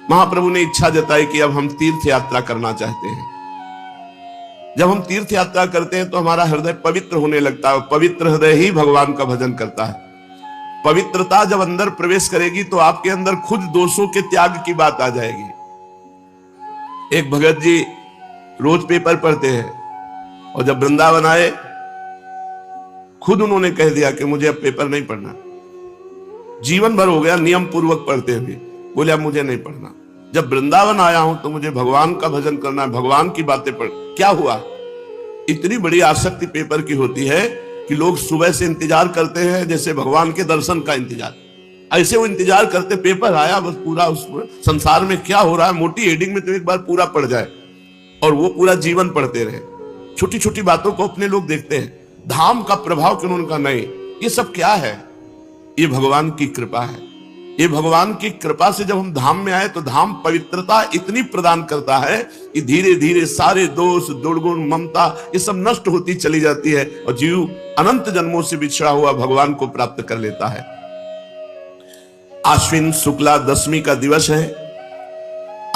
महाप्रभु ने इच्छा जताई कि अब हम तीर्थ यात्रा करना चाहते हैं। जब हम तीर्थ यात्रा करते हैं तो हमारा हृदय पवित्र होने लगता है। पवित्र हृदय ही भगवान का भजन करता है। पवित्रता जब अंदर प्रवेश करेगी तो आपके अंदर खुद दोषों के त्याग की बात आ जाएगी। एक भगत जी रोज पेपर पढ़ते हैं और जब वृंदावन आए खुद उन्होंने कह दिया कि मुझे अब पेपर नहीं पढ़ना। जीवन भर हो गया नियम पूर्वक पढ़ते हुए, बोले अब मुझे नहीं पढ़ना। जब वृंदावन आया हूं तो मुझे भगवान का भजन करना है, भगवान की बातें पढ़। क्या हुआ? इतनी बड़ी आसक्ति पेपर की होती है कि लोग सुबह से इंतजार करते हैं जैसे भगवान के दर्शन का इंतजार। ऐसे वो इंतजार करते, पेपर आया बस पूरा उस संसार में क्या हो रहा है मोटी हेडिंग में तो एक बार पूरा पढ़ जाए, और वो पूरा जीवन पढ़ते रहे। छोटी छोटी बातों को अपने लोग देखते हैं, धाम का प्रभाव क्यों? उनका नहीं। ये सब क्या है? ये भगवान की कृपा है। ये भगवान की कृपा से जब हम धाम में आए तो धाम पवित्रता इतनी प्रदान करता है कि धीरे धीरे सारे दोष, दुर्गुण, ममता ये सब नष्ट होती चली जाती है और जीव अनंत जन्मों से बिछड़ा हुआ भगवान को प्राप्त कर लेता है। आश्विन शुक्ला दशमी का दिवस है।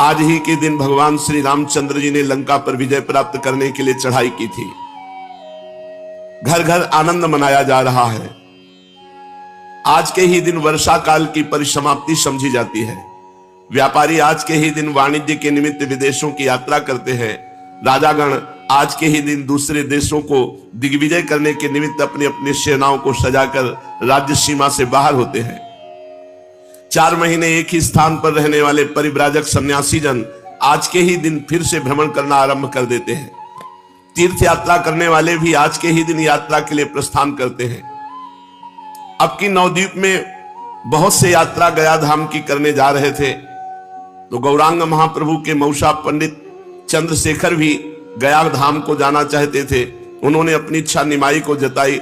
आज ही के दिन भगवान श्री रामचंद्र जी ने लंका पर विजय प्राप्त करने के लिए चढ़ाई की थी। घर घर आनंद मनाया जा रहा है। आज के ही दिन वर्षा काल की परिसमाप्ति समझी जाती है। व्यापारी आज के ही दिन वाणिज्य के निमित्त विदेशों की यात्रा करते हैं। राजागण आज के ही दिन दूसरे देशों को दिग्विजय करने के निमित्त अपनी अपनी सेनाओं को सजाकर राज्य सीमा से बाहर होते हैं। 4 महीने एक ही स्थान पर रहने वाले परिव्राजक सन्यासी जन आज के ही दिन फिर से भ्रमण करना आरंभ कर देते हैं। तीर्थ यात्रा करने वाले भी आज के ही दिन यात्रा के लिए प्रस्थान करते हैं। अब की नवद्वीप में बहुत से यात्रा गया धाम की करने जा रहे थे तो गौरांग महाप्रभु के मौसा पंडित चंद्रशेखर भी गया धाम को जाना चाहते थे। उन्होंने अपनी इच्छा निमाई को जताई।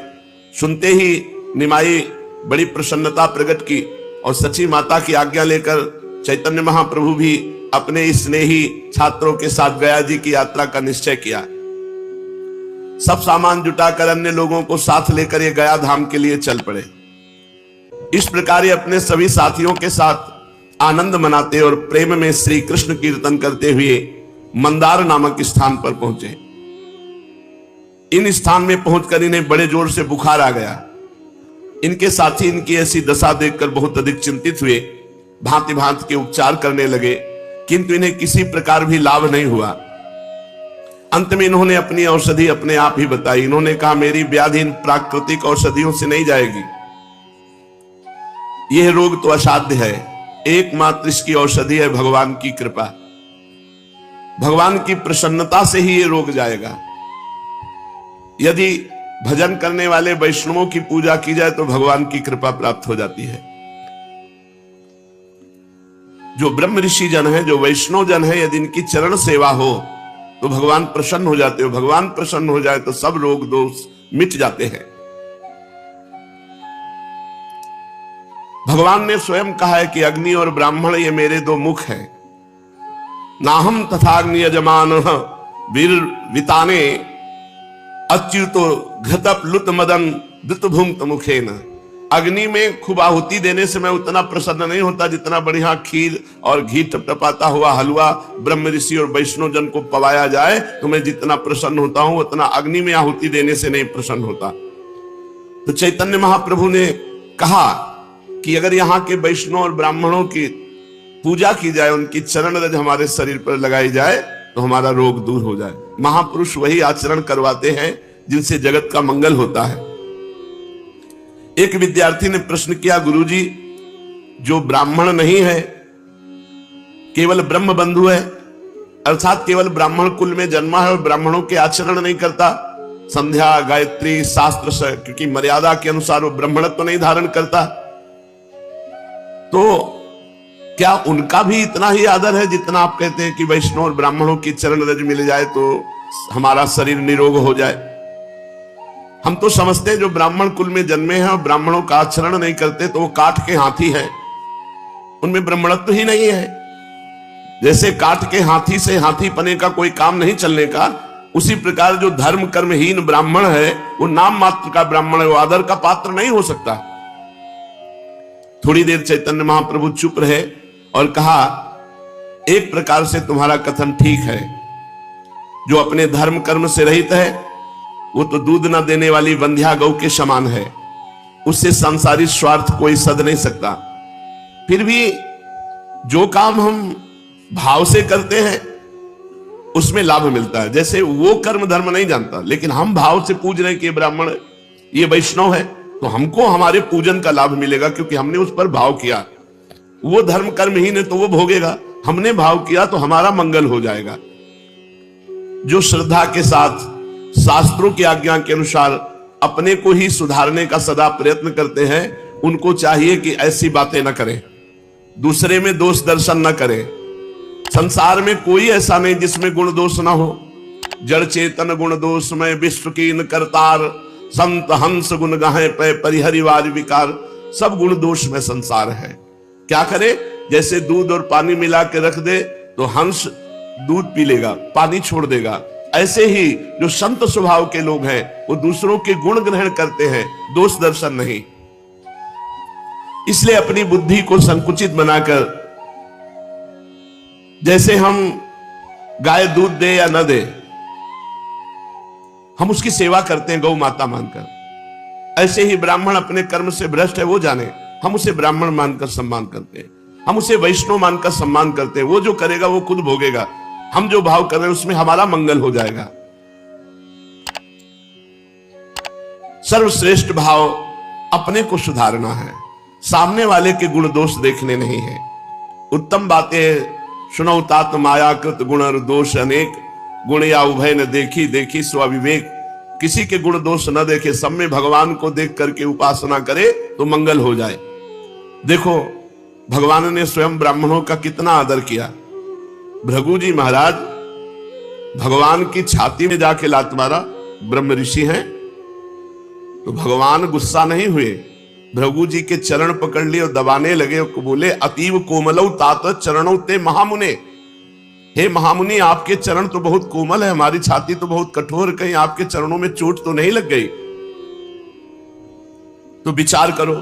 सुनते ही निमाई बड़ी प्रसन्नता प्रकट की और सची माता की आज्ञा लेकर चैतन्य महाप्रभु भी अपने स्नेही छात्रों के साथ गया जी की यात्रा का निश्चय किया। सब सामान जुटाकर अन्य लोगों को साथ लेकर ये गया धाम के लिए चल पड़े। इस प्रकार ये अपने सभी साथियों के साथ आनंद मनाते और प्रेम में श्री कृष्ण कीर्तन करते हुए मंदार नामक स्थान पर पहुंचे। इन स्थान में पहुंचकर इन्हें बड़े जोर से बुखार आ गया। इनके साथी इनकी ऐसी दशा देखकर बहुत अधिक चिंतित हुए। भांति भांति के उपचार करने लगे किंतु इन्हें किसी प्रकार भी लाभ नहीं हुआ। अंत में इन्होंने अपनी औषधि अपने आप ही बताई। इन्होंने कहा मेरी व्याधि इन प्राकृतिक औषधियों से नहीं जाएगी। यह रोग तो असाध्य है। एकमात्र इसकी औषधि है भगवान की कृपा। भगवान की प्रसन्नता से ही यह रोग जाएगा। यदि भजन करने वाले वैष्णवों की पूजा की जाए तो भगवान की कृपा प्राप्त हो जाती है। जो ब्रह्म ऋषि जन है, जो वैष्णव जन है, यदि इनकी चरण सेवा हो तो भगवान प्रसन्न हो जाते हो। भगवान प्रसन्न हो जाए तो सब रोग दोष मिट जाते हैं। भगवान ने स्वयं कहा है कि अग्नि और ब्राह्मण ये मेरे 2 मुख हैं। नाहम तथाग्नि यजमान वीर विताने अच्युतो घृतप लुत मदन दुतभुंक्त मुखेन। अग्नि में खूब आहुति देने से मैं उतना प्रसन्न नहीं होता जितना बढ़िया खीर और घी टपटपाता हुआ हलवा ब्रह्म ऋषि और वैष्णव जन को पवाया जाए तो मैं जितना प्रसन्न होता हूं उतना अग्नि में आहुति देने से नहीं प्रसन्न होता। तो चैतन्य महाप्रभु ने कहा कि अगर यहाँ के वैष्णव और ब्राह्मणों की पूजा की जाए, उनकी चरण रज हमारे शरीर पर लगाई जाए तो हमारा रोग दूर हो जाए। महापुरुष वही आचरण करवाते हैं जिनसे जगत का मंगल होता है। एक विद्यार्थी ने प्रश्न किया, गुरुजी जो ब्राह्मण नहीं है, केवल ब्रह्म बंधु है, अर्थात केवल ब्राह्मण कुल में जन्मा है और ब्राह्मणों के आचरण नहीं करता, संध्या गायत्री शास्त्र से क्योंकि मर्यादा के अनुसार वो ब्राह्मणत्व नहीं धारण करता, तो क्या उनका भी इतना ही आदर है जितना आप कहते हैं कि वैष्णव और ब्राह्मणों की चरण रज मिल जाए तो हमारा शरीर निरोग हो जाए? हम तो समझते हैं जो ब्राह्मण कुल में जन्मे हैं और ब्राह्मणों का आचरण नहीं करते तो वो काठ के हाथी है, उनमें ब्राह्मणत्व ही नहीं है। जैसे काठ के हाथी से हाथी पने का कोई काम नहीं चलने का, उसी प्रकार जो धर्म कर्महीन ब्राह्मण है वो नाम मात्र का ब्राह्मण है, वो आदर का पात्र नहीं हो सकता। थोड़ी देर चैतन्य महाप्रभु चुप रहे और कहा एक प्रकार से तुम्हारा कथन ठीक है। जो अपने धर्म कर्म से रहित है वो तो दूध न देने वाली वंध्या गौ के समान है, उससे संसारी स्वार्थ कोई सद नहीं सकता। फिर भी जो काम हम भाव से करते हैं उसमें लाभ मिलता है। जैसे वो कर्म धर्म नहीं जानता, लेकिन हम भाव से पूज रहे हैं कि ये ब्राह्मण ये वैष्णव है, तो हमको हमारे पूजन का लाभ मिलेगा, क्योंकि हमने उस पर भाव किया। वो धर्म कर्महीन है तो वो भोगेगा, हमने भाव किया तो हमारा मंगल हो जाएगा। जो श्रद्धा के साथ शास्त्रों की आज्ञा के अनुसार अपने को ही सुधारने का सदा प्रयत्न करते हैं, उनको चाहिए कि ऐसी बातें न करें, दूसरे में दोष दर्शन न करें। संसार में कोई ऐसा नहीं जिसमें गुण दोष ना हो। जड़ चेतन गुण दोष में विश्व कीन करतार, संत हंस गुण गाहे पे परिहरिवार विकार। सब गुण दोष में संसार है। क्या करे? जैसे दूध और पानी मिला के रख दे तो हंस दूध पी लेगा, पानी छोड़ देगा। ऐसे ही जो संत स्वभाव के लोग हैं वो दूसरों के गुण ग्रहण करते हैं, दोष दर्शन नहीं। इसलिए अपनी बुद्धि को संकुचित बनाकर, जैसे हम गाय दूध दे या न दे, हम उसकी सेवा करते हैं गौ माता मानकर, ऐसे ही ब्राह्मण अपने कर्म से भ्रष्ट है वो जाने, हम उसे ब्राह्मण मानकर सम्मान करते हैं, हम उसे वैष्णव मानकर सम्मान करते हैं। वो जो करेगा वो खुद भोगेगा, हम जो भाव कर रहे हैं उसमें हमारा मंगल हो जाएगा। सर्वश्रेष्ठ भाव अपने को सुधारना है, सामने वाले के गुण दोष देखने नहीं है। उत्तम बातें सुनो तात मायाकृत गुण और दोष अनेक, गुण या उभय न देखी देखी स्वविवेक। किसी के गुण दोष न देखे, सब में भगवान को देख करके उपासना करे तो मंगल हो जाए। देखो भगवान ने स्वयं ब्राह्मणों का कितना आदर किया। भृगु जी महाराज भगवान की छाती में जाके लात मारा, ब्रह्म ऋषि हैं, तो भगवान गुस्सा नहीं हुए, भृगु जी के चरण पकड़ लिए और दबाने लगे और बोले अतीव कोमलौ तात चरणौ ते महामुने। हे महामुनि, आपके चरण तो बहुत कोमल है, हमारी छाती तो बहुत कठोर, कहीं आपके चरणों में चोट तो नहीं लग गई? तो विचार करो,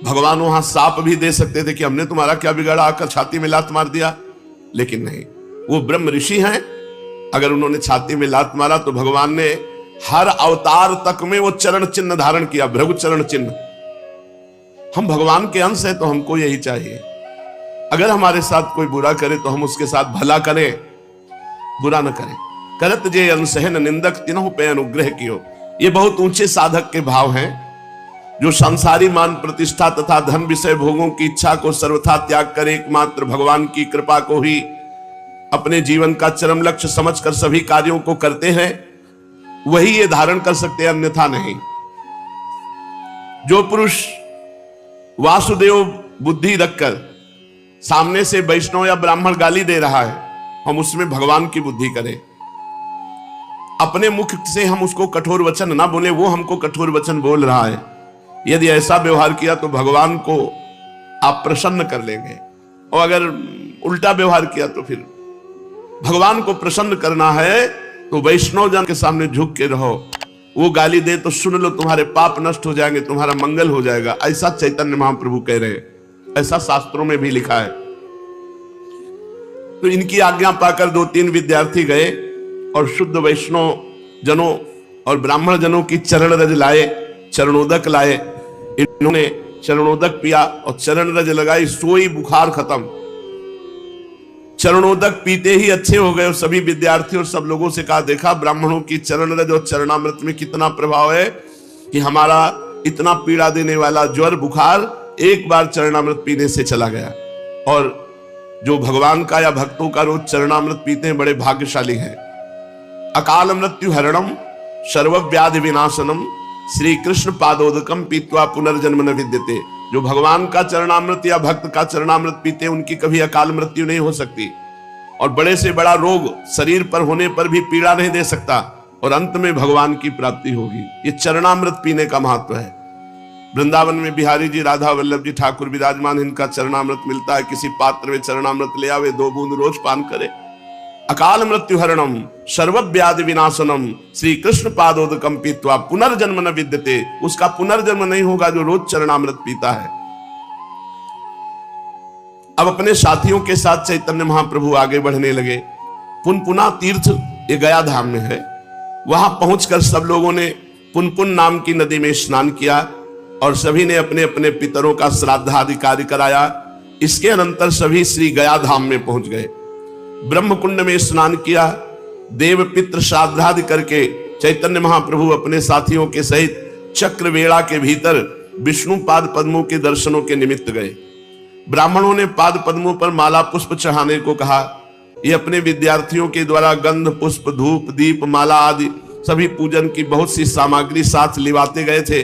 भगवान वहां साप भी दे सकते थे कि हमने तुम्हारा क्या बिगाड़ा, आकर छाती में लात मार दिया, लेकिन नहीं, वो ब्रह्म ऋषि हैं। अगर उन्होंने छाती में लात मारा तो भगवान ने हर अवतार तक में वो चरण चिन्ह धारण किया, भृगु चरण चिन्ह। हम भगवान के अंश हैं तो हमको यही चाहिए। अगर हमारे साथ कोई बुरा करे तो हम उसके साथ भला करें, बुरा न करें। करत जे अनसहन निंदक तिन्हों पे अनुग्रह कियो। ये बहुत ऊंचे साधक के भाव हैं, जो संसारी मान प्रतिष्ठा तथा धन विषय भोगों की इच्छा को सर्वथा त्याग कर एकमात्र भगवान की कृपा को ही अपने जीवन का चरम लक्ष्य समझकर सभी कार्यों को करते हैं, वही ये धारण कर सकते हैं, अन्यथा नहीं। जो पुरुष वासुदेव बुद्धि रखकर सामने से वैष्णव या ब्राह्मण गाली दे रहा है, हम उसमें भगवान की बुद्धि करें। अपने मुख से हम उसको कठोर वचन ना बोले, वो हमको कठोर वचन बोल रहा है। यदि ऐसा व्यवहार किया तो भगवान को आप प्रसन्न कर लेंगे, और अगर उल्टा व्यवहार किया तो फिर भगवान को प्रसन्न करना है तो वैष्णव जन के सामने झुक के रहो। वो गाली दे तो सुन लो, तुम्हारे पाप नष्ट हो जाएंगे, तुम्हारा मंगल हो जाएगा। ऐसा चैतन्य महाप्रभु कह रहे हैं, ऐसा शास्त्रों में भी लिखा है। तो इनकी आज्ञा पाकर 2-3 विद्यार्थी गए और शुद्ध वैष्णव जनों और ब्राह्मण जनों की चरण रज लाए, चरणोदक लाए। इन्होंने चरणोदक पिया और चरण रज लगाई, सोई बुखार खत्म। चरणोदक पीते ही अच्छे हो गए। और सभी विद्यार्थी और सब लोगों से कहा, देखा ब्राह्मणों की चरण रज और चरणामृत में कितना प्रभाव है कि हमारा इतना पीड़ा देने वाला ज्वर बुखार एक बार चरणामृत पीने से चला गया। और जो भगवान का या भक्तों का रोज चरणामृत पीते हैं बड़े भाग्यशाली हैं। अकाल मृत्यु हरणम सर्वव्याधि विनाशनम श्री कृष्ण पादोदकम पीत्वा पुनर्जन्म न विद्यते। जो भगवान का चरणामृत या भक्त का चरणामृत पीते उनकी कभी अकाल मृत्यु नहीं हो सकती, और बड़े से बड़ा रोग शरीर पर होने पर भी पीड़ा नहीं दे सकता, और अंत में भगवान की प्राप्ति होगी। ये चरणामृत पीने का महत्व है। वृंदावन में बिहारी जी, राधा वल्लभ जी ठाकुर विराजमान, इनका चरणामृत मिलता है। किसी पात्र में चरणामृत ले आवे, 2 बूंद रोज पान करे। अकाल मृत्यु हरणम सर्वव्याधि विनाशनम श्री कृष्ण पादोदकम पीत्वा पुनर्जन्म न विद्यते। उसका पुनर्जन्म नहीं होगा जो रोज चरणामृत पीता है। अब अपने साथियों के साथ चैतन्य महाप्रभु आगे बढ़ने लगे। पुनपुना तीर्थ ये गया धाम में है। वहां पहुंचकर सब लोगों ने पुनपुन नाम की नदी में स्नान किया और सभी ने अपने अपने पितरों का श्राद्धादि कार्य कराया। इसके अनंतर सभी श्री गया धाम में पहुंच गए। ब्रह्म कुंड में स्नान किया। देव पितृ श्राद्धादि करके चैतन्य महाप्रभु अपने साथियों के सहित चक्रवेड़ा के भीतर विष्णु पाद पद्मों के दर्शनों के निमित्त गए। ब्राह्मणों ने पाद पद्मों पर माला पुष्प चढ़ाने को कहा। ये अपने विद्यार्थियों के द्वारा गंध पुष्प धूप दीप माला आदि सभी पूजन की बहुत सी सामग्री साथ लिवाते गए थे।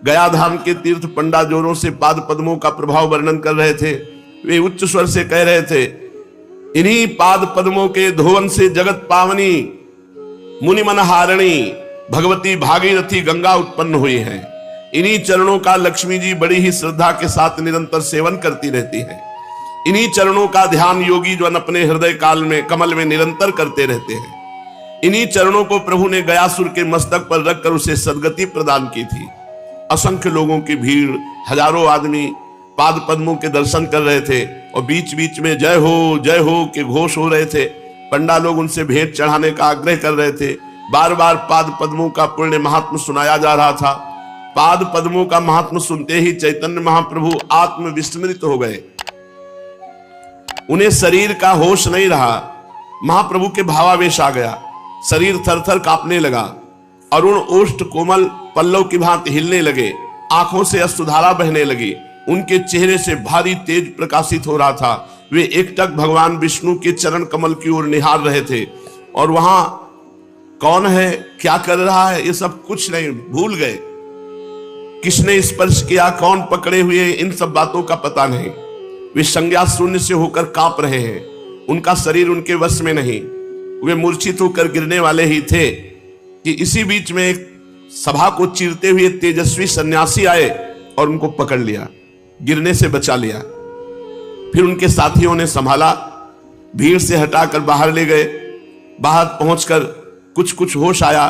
गया धाम के तीर्थ पंडा जोरों से पाद पद्मों का प्रभाव वर्णन कर रहे थे। वे उच्च स्वर से कह रहे थे, इन्हीं पाद पद्मों के धोवन से जगत पावनी मुनि मन हारणी भगवती भागीरथी गंगा उत्पन्न हुई है। इन्हीं चरणों का लक्ष्मी जी बड़ी ही श्रद्धा के साथ निरंतर सेवन करती रहती है। इन्हीं चरणों का ध्यान योगी जन अपने हृदय काल में कमल में निरंतर करते रहते हैं। इन्हीं चरणों को प्रभु ने गयासुर के मस्तक पर रखकर उसे सद्गति प्रदान की थी। असंख्य लोगों की भीड़, हजारों आदमी पाद पद्मों के दर्शन कर रहे थे और बीच बीच में जय हो के घोष हो रहे थे। पंडा लोग उनसे भेंट चढ़ाने का आग्रह कर रहे थे। बार बार पाद पद्मों का पुण्य महात्म सुनाया जा रहा था। पाद पद्मों का महात्म सुनते ही चैतन्य महाप्रभु आत्म विस्मृत हो गए। उन्हें शरीर का होश नहीं रहा। महाप्रभु के भावावेश आ गया। शरीर थरथर कांपने लगा। अरुण ओष्ठ कोमल पल्लव की भांति हिलने लगे। आंखों से अश्रुधारा बहने लगी। उनके चेहरे से भारी तेज प्रकाशित हो रहा था। वे एकटक भगवान विष्णु के चरण कमल की ओर निहार रहे थे और वहां कौन है, क्या कर रहा है, ये सब कुछ नहीं, भूल गए। किसने स्पर्श किया, कौन पकड़े हुए, इन सब बातों का पता नहीं। वे संज्ञा शून्य से होकर कांप रहे हैं। उनका शरीर उनके वश में नहीं। वे मूर्छित होकर गिरने वाले ही थे कि इसी बीच में एक सभा को चीरते हुए तेजस्वी सन्यासी आए और उनको पकड़ लिया, गिरने से बचा लिया। फिर उनके साथियों ने संभाला, भीड़ से हटाकर बाहर ले गए। बाहर पहुंचकर कुछ होश आया।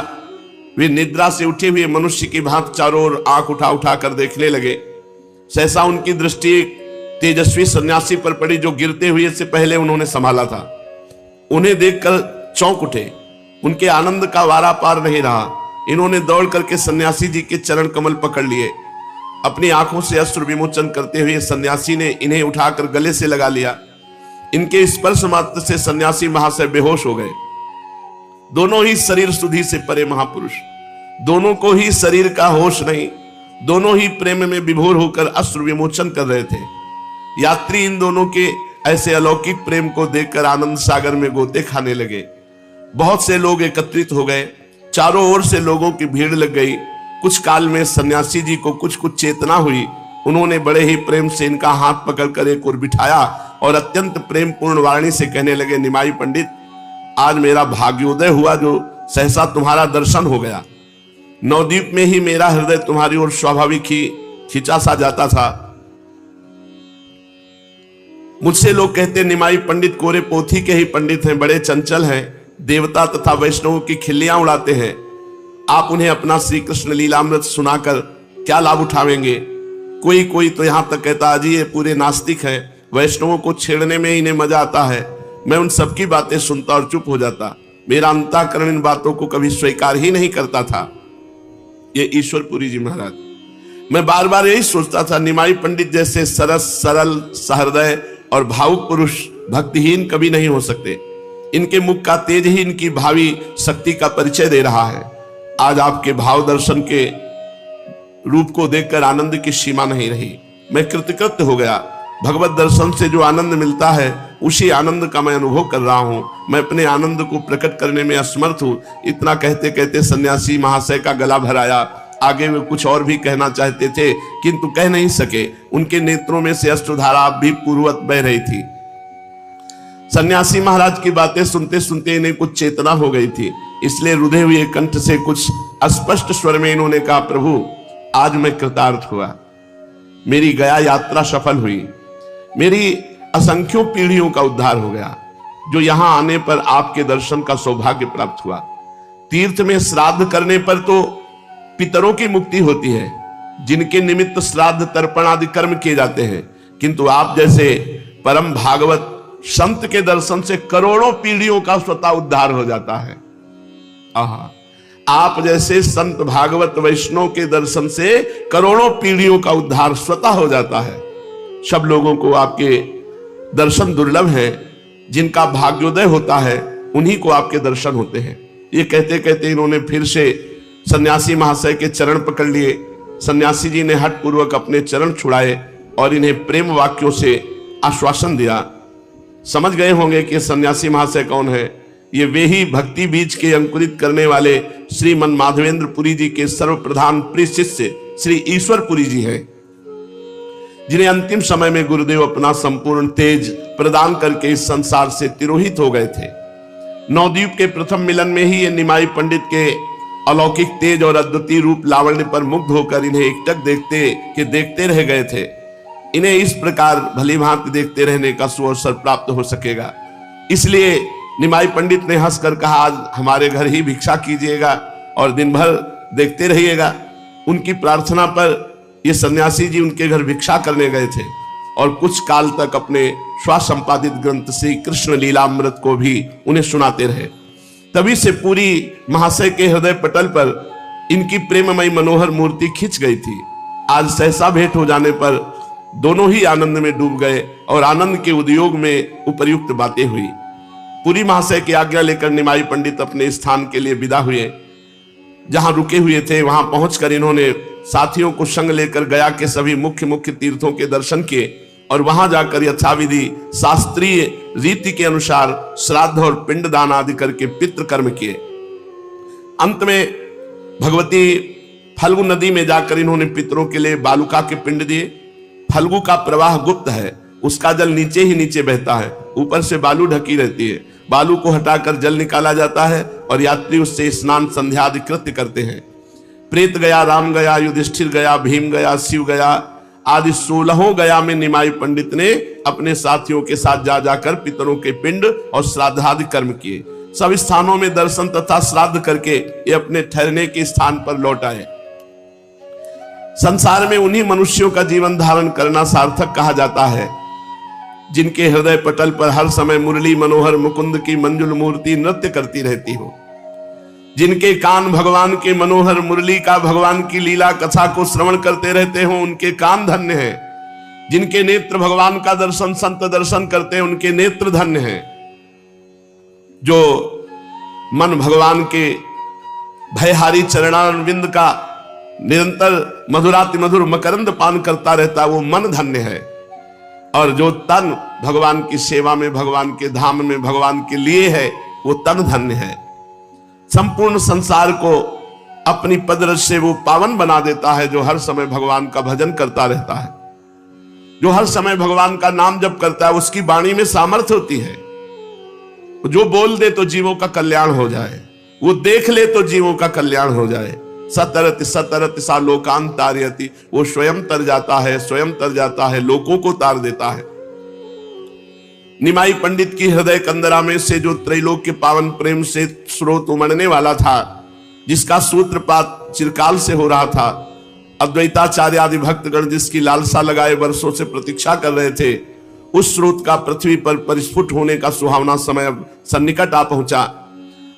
वे निद्रा से उठे हुए मनुष्य की भांति चारों ओर आंख उठा उठा कर देखने लगे। सहसा उनकी दृष्टि एक तेजस्वी सन्यासी पर पड़ी जो गिरते हुए से पहले उन्होंने संभाला था। उन्हें देखकर चौंक उठे। उनके आनंद का वारा पार नहीं रहा। इन्होंने दौड़ करके सन्यासी जी के चरण कमल पकड़ लिए। अपनी आंखों से अश्रु विमोचन करते हुए सन्यासी ने इन्हें उठाकर गले से लगा लिया। इनके स्पर्श मात्र से सन्यासी महाशय बेहोश हो गए। दोनों ही शरीर सुधि से परे महापुरुष, दोनों को ही शरीर का होश नहीं। दोनों ही प्रेम में विभोर होकर अश्रु विमोचन कर रहे थे। यात्री इन दोनों के ऐसे अलौकिक प्रेम को देखकर आनंद सागर में गोते खाने लगे। बहुत से लोग एकत्रित हो गए। चारों ओर से लोगों की भीड़ लग गई। कुछ काल में सन्यासी जी को कुछ चेतना हुई। उन्होंने बड़े ही प्रेम से इनका हाथ पकड़कर एक ओर बिठाया और अत्यंत प्रेम पूर्ण वाणी से कहने लगे, निमाई पंडित, आज मेरा भाग्योदय हुआ जो सहसा तुम्हारा दर्शन हो गया। नवद्वीप में ही मेरा हृदय तुम्हारी ओर स्वाभाविक ही खिंचा सा जाता था। मुझसे लोग कहते निमाई पंडित कोरे पोथी के ही पंडित हैं, बड़े चंचल हैं, देवता तथा वैष्णवों की खिल्लियां उड़ाते हैं। आप उन्हें अपना श्री कृष्ण लीलामृत सुनाकर क्या लाभ उठावेंगे? कोई तो यहां तक कहता अजी ये पूरे नास्तिक हैं, वैष्णवों को छेड़ने में इन्हें मजा आता है। मैं उन सबकी बातें सुनता और चुप हो जाता। मेरा अंतःकरण इन बातों को कभी स्वीकार ही नहीं करता था। ये ईश्वरपुरी जी महाराज, मैं बार बार यही सोचता था, निमाई पंडित जैसे सरस सरल सहृदय और भावुक पुरुष भक्तिहीन कभी नहीं हो सकते। इनके मुख का तेज ही इनकी भावी शक्ति का परिचय दे रहा है। आज आपके भाव दर्शन के रूप को देखकर आनंद की सीमा नहीं रही। मैं कृतकृत्य हो गया। भगवत दर्शन से जो आनंद मिलता है उसी आनंद का मैं अनुभव कर रहा हूं। मैं अपने आनंद को प्रकट करने में असमर्थ हूं। इतना कहते कहते सन्यासी महाशय का गला भराया। आगे वे कुछ और भी कहना चाहते थे किंतु कह नहीं सके। उनके नेत्रों में से अश्रुधारा भी पूर्ववत बह रही थी। सन्यासी महाराज की बातें सुनते सुनते इन्हें कुछ चेतना हो गई थी, इसलिए रुधे हुए कंठ से कुछ अस्पष्ट स्वर में इन्होंने कहा, प्रभु आज मैं कृतार्थ हुआ। मेरी गया यात्रा सफल हुई। मेरी असंख्यों पीढ़ियों का उद्धार हो गया। जो यहां आने पर आपके दर्शन का सौभाग्य प्राप्त हुआ। तीर्थ में श्राद्ध करने पर तो पितरों की मुक्ति होती है, जिनके निमित्त श्राद्ध तर्पण आदि कर्म किए जाते हैं, किंतु आप जैसे परम भागवत संत के दर्शन से करोड़ों पीढ़ियों का स्वतः उद्धार हो जाता है। आहा, आप जैसे संत भागवत वैष्णव के दर्शन से करोड़ों पीढ़ियों का उद्धार स्वतः हो जाता है। सब लोगों को आपके दर्शन दुर्लभ है, जिनका भाग्योदय होता है उन्हीं को आपके दर्शन होते हैं। ये कहते कहते इन्होंने फिर से सन्यासी महाशय के चरण पकड़ लिए। सन्यासी जी ने हठ पूर्वक अपने चरण छुड़ाए और इन्हें प्रेम वाक्यों से आश्वासन दिया। समझ गए होंगे कि सन्यासी महाशय कौन है। ये वे ही भक्ति बीज के अंकुरित करने वाले श्रीमन माधवेंद्र पुरी जी के सर्वप्रधान प्रिय शिष्य श्री ईश्वर पुरी जी हैं, जिन्हें अंतिम समय में गुरुदेव अपना संपूर्ण तेज प्रदान करके इस संसार से तिरोहित हो गए थे। नवद्वीप के प्रथम मिलन में ही ये निमाई पंडित के अलौकिक तेज और अद्वितीय रूप लावण्य पर मुग्ध होकर इन्हें एकटक देखते रह गए थे। इन्हें इस प्रकार भली भांति देखते रहने का सुअवसर प्राप्त हो सकेगा, इसलिए निमाई पंडित ने हंसकर कहा, आज हमारे घर ही भिक्षा कीजिएगा और दिन भर देखते रहिएगा। उनकी प्रार्थना पर ये सन्यासी जी उनके घर भिक्षा करने गए थे और कुछ काल तक अपने स्वसंपादित ग्रंथ श्री कृष्ण लीलामृत को भी उन्हें सुनाते रहे। तभी से पूरी महाशय के हृदय पटल पर इनकी प्रेममयी मनोहर मूर्ति खिंच गई थी। आज सहसा भेंट हो जाने पर दोनों ही आनंद में डूब गए और आनंद के उद्योग में उपर्युक्त बातें हुई। पूरी महाशय की आज्ञा लेकर निमाई पंडित अपने स्थान के लिए विदा हुए। जहां रुके हुए थे वहां पहुंचकर इन्होंने साथियों को संग लेकर गया के सभी मुख्य मुख्य तीर्थों के दर्शन किए और वहां जाकर यथाविधि शास्त्रीय रीति के अनुसार श्राद्ध और पिंडदान आदि करके पितृ कर्म किए। अंत में भगवती फल्गु नदी में जाकर इन्होंने पितरों के लिए बालुका के पिंड दिए। फल्गु का प्रवाह गुप्त है, उसका जल नीचे ही नीचे बहता है, ऊपर से बालू ढकी रहती है। बालू को हटाकर जल निकाला जाता है और यात्री उससे स्नान संध्या आदि कृत्य करते हैं। प्रेत गया, राम गया, युधिष्ठिर गया, भीम गया, शिव गया आदि 16 गया में निमाई पंडित ने अपने साथियों के साथ जा जाकर पितरों के पिंड और श्राद्धादि कर्म किए। सब स्थानों में दर्शन तथा श्राद्ध करके ये अपने ठहरने के स्थान पर लौट आए। संसार में उन्हीं मनुष्यों का जीवन धारण करना सार्थक कहा जाता है जिनके हृदय पटल पर हर समय मुरली मनोहर मुकुंद की मंजुल मूर्ति नृत्य करती रहती हो, जिनके कान भगवान के मनोहर मुरली का भगवान की लीला कथा को श्रवण करते रहते हो, उनके कान धन्य हैं। जिनके नेत्र भगवान का दर्शन संत दर्शन करते हैं, उनके नेत्र धन्य हैं। जो मन भगवान के भयहारी चरणारविंद का निरंतर मधुराति मधुर मकरंद पान करता रहता, वो मन धन्य है। और जो तन भगवान की सेवा में, भगवान के धाम में, भगवान के लिए है, वो तन धन्य है। संपूर्ण संसार को अपनी पदरज से वो पावन बना देता है जो हर समय भगवान का भजन करता रहता है, जो हर समय भगवान का नाम जप करता है। उसकी वाणी में सामर्थ्य होती है, जो बोल दे तो जीवों का कल्याण हो जाए, वो देख ले तो जीवों का कल्याण हो जाए। सतरति सतरति सा लोकान तारयति, वो स्वयं तर जाता है, स्वयं तर जाता है, लोगों को तार देता है। निमाई पंडित की हृदय कंदरा में से जो त्रैलोक के पावन प्रेम से स्रोत उमड़ने वाला था, जिसका सूत्रपात चिरकाल से हो रहा था, अद्वैताचार्य आदि भक्तगण जिसकी लालसा लगाए वर्षों से प्रतीक्षा कर रहे थे, उस स्रोत का पृथ्वी पर परिस्फुट होने का सुहावना समय अब सन्निकट आ पहुंचा।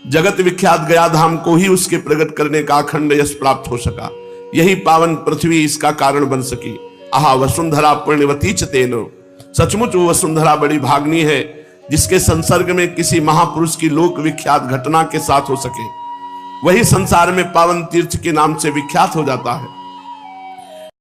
जगत विख्यात गया धाम को ही उसके प्रकट करने का अखंड यश प्राप्त हो सका। यही पावन पृथ्वी इसका कारण बन सकी। आहा वसुंधरा पुण्यवती च तेनो, सचमुच वो वसुंधरा बड़ी भागनी है जिसके संसर्ग में किसी महापुरुष की लोक विख्यात घटना के साथ हो सके। वही संसार में पावन तीर्थ के नाम से विख्यात हो जाता है।